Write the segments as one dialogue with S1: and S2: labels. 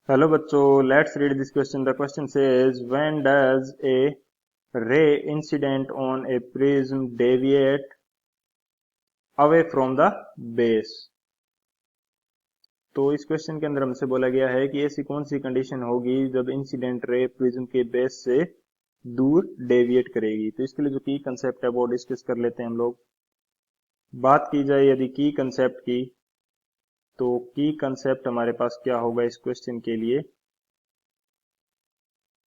S1: Hello बच्चों, let's read this question. The question says when does a ray incident on A prism deviate away from the base. तो इस question के अंदर हमसे बोला गया है कि ऐसी कौन सी कंडीशन होगी जब इंसिडेंट रे प्रिज्म के बेस से दूर डेविएट करेगी। तो इसके लिए जो की कंसेप्ट है वो डिस्कस कर लेते हैं हम लोग। बात की जाए यदि की कंसेप्ट की, तो की कंसेप्ट हमारे पास क्या होगा इस क्वेश्चन के लिए।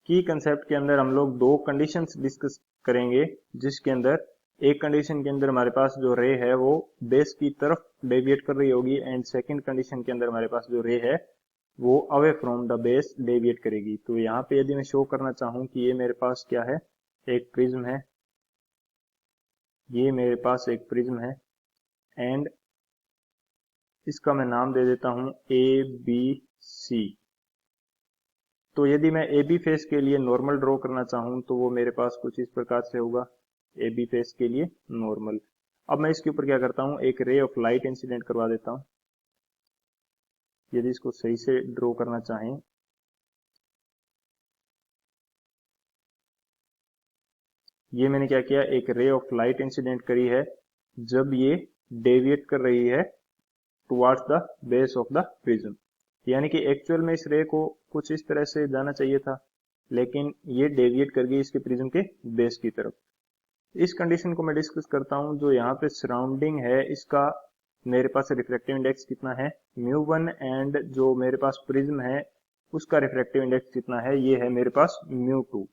S1: की कंसेप्ट के अंदर हम लोग दो कंडीशंस डिस्कस करेंगे, जिसके अंदर एक कंडीशन के अंदर हमारे पास जो रे है वो बेस की तरफ डेविएट कर रही होगी एंड सेकंड कंडीशन के अंदर हमारे पास जो रे है वो away from the base deviate करेगी। तो यहाँ पे यदि मैं शो करना चाहूँ कि ये मेरे पास क्या है, एक प्रिज्म है, ये मेरे पास एक प्रिज्म है एंड इसका मैं नाम दे देता हूँ ए बी सी। तो यदि मैं ए बी फेस के लिए नॉर्मल ड्रॉ करना चाहूँ तो वो मेरे पास कुछ इस प्रकार से होगा, ए बी फेस के लिए नॉर्मल। अब मैं इसके ऊपर क्या करता हूँ, एक रे ऑफ लाइट इंसिडेंट करवा देता हूँ। यदि इसको सही से ड्रॉ करना चाहें, ये मैंने क्या किया, एक रे ऑफ लाइट इंसिडेंट करी है जब ये डेविएट कर रही है towards the base of the prism. यानी कि एक्चुअल में इस रे को कुछ इस तरह से जाना चाहिए था, लेकिन ये डेविएट कर गई इसके प्रिज्म के बेस की तरफ। इस कंडीशन को मैं डिस्कस करता हूं। जो यहाँ पे सराउंडिंग है इसका मेरे पास रिफ्रैक्टिव इंडेक्स कितना है, μ1, एंड जो मेरे पास प्रिज्म है उसका रिफ्रैक्टिव इंडेक्स कितना है, ये है मेरे पास μ2।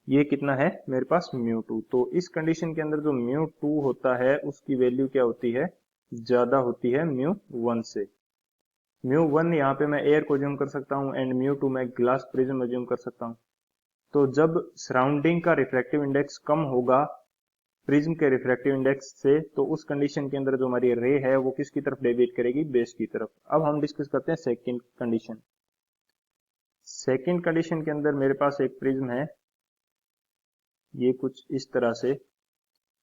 S1: ये कितना है मेरे पास μ2। तो इस कंडीशन के अंदर जो μ2 होता है उसकी वैल्यू क्या होती है, ज्यादा होती है μ1 से। μ1 यहाँ पे मैं एयर को ज्यूम कर सकता हूँ एंड μ2 मैं ग्लास प्रिज्म ज्यूम कर सकता हूँ। तो जब सराउंडिंग का रिफ्रैक्टिव इंडेक्स कम होगा प्रिज्म के रिफ्रैक्टिव इंडेक्स से, तो उस कंडीशन के अंदर जो हमारी रे है वो किसकी तरफ डेविएट करेगी, बेस की तरफ। अब हम डिस्कस करते हैं सेकंड कंडीशन। सेकंड कंडीशन के अंदर मेरे पास एक प्रिज्म है, ये कुछ इस तरह से,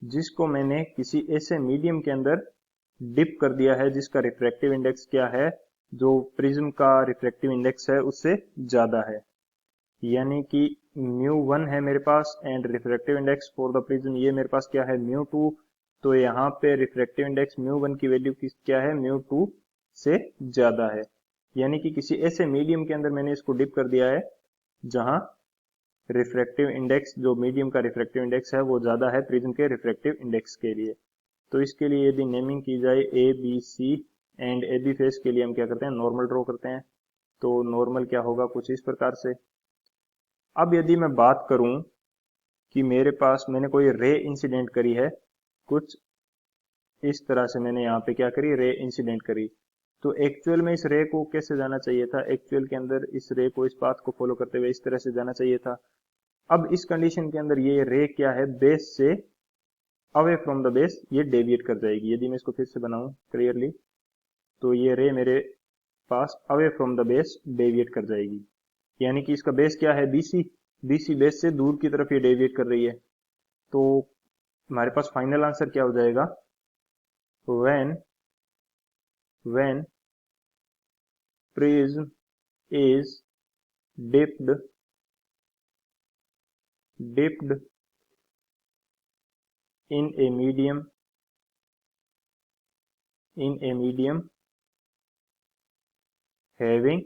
S1: जिसको मैंने किसी ऐसे मीडियम के अंदर डिप कर दिया है जिसका रिफ्रैक्टिव इंडेक्स क्या है, जो प्रिज्म का रिफ्रैक्टिव इंडेक्स है उससे ज्यादा है। यानी कि μ1 है मेरे पास and refractive index for the prism ये मेरे पास क्या है, μ2। तो यहाँ पे रिफ्रैक्टिव इंडेक्स μ1 की वैल्यू क्या है, μ2 से ज्यादा है। यानी कि किसी ऐसे मीडियम के अंदर मैंने इसको डिप कर दिया है जहां रिफ्रैक्टिव इंडेक्स, जो मीडियम का रिफ्रैक्टिव इंडेक्स है वो ज्यादा है प्रिज्म के रिफ्रैक्टिव इंडेक्स के लिए। तो इसके लिए यदि नेमिंग की जाए A B C and A B face के लिए हम क्या करते हैं, नॉर्मल ड्रॉ करते हैं। तो नॉर्मल क्या होगा, कुछ इस प्रकार से। अब यदि मैं बात करूं कि मेरे पास मैंने कोई रे इंसिडेंट करी है, कुछ इस तरह से मैंने यहाँ पे क्या करी, रे इंसिडेंट करी। तो एक्चुअल में इस रे को कैसे जाना चाहिए था, एक्चुअल के अंदर इस रे को इस पाथ को फॉलो करते हुए इस तरह से जाना चाहिए था। अब इस कंडीशन के अंदर ये रे क्या है, बेस से अवे फ्रॉम द बेस ये डेविएट कर जाएगी। यदि मैं इसको फिर से बनाऊं क्लियरली, तो ये रे मेरे pass away from the base deviate कर जाएगी। यानी कि इसका बेस क्या है, बीसी, बीसी बेस से दूर की तरफ ये डेविएट कर रही है। तो हमारे पास फाइनल आंसर क्या हो जाएगा, when prism is dipped in a medium having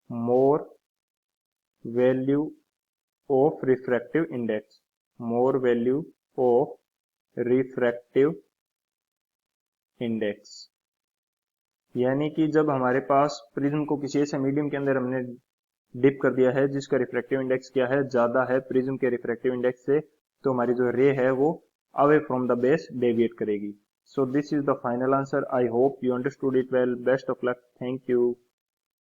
S1: more value of refractive index, more value of refractive index. यानी कि जब हमारे पास प्रिज्म को किसी ऐसे मीडियम के अंदर हमने डिप कर दिया है जिसका रिफ्रैक्टिव इंडेक्स क्या है, ज्यादा है प्रिज्म के रिफ्रैक्टिव इंडेक्स से, तो हमारी जो रे है वो away from the base deviate करेगी। So this is the final answer. I hope you understood it well. Best of luck. Thank you.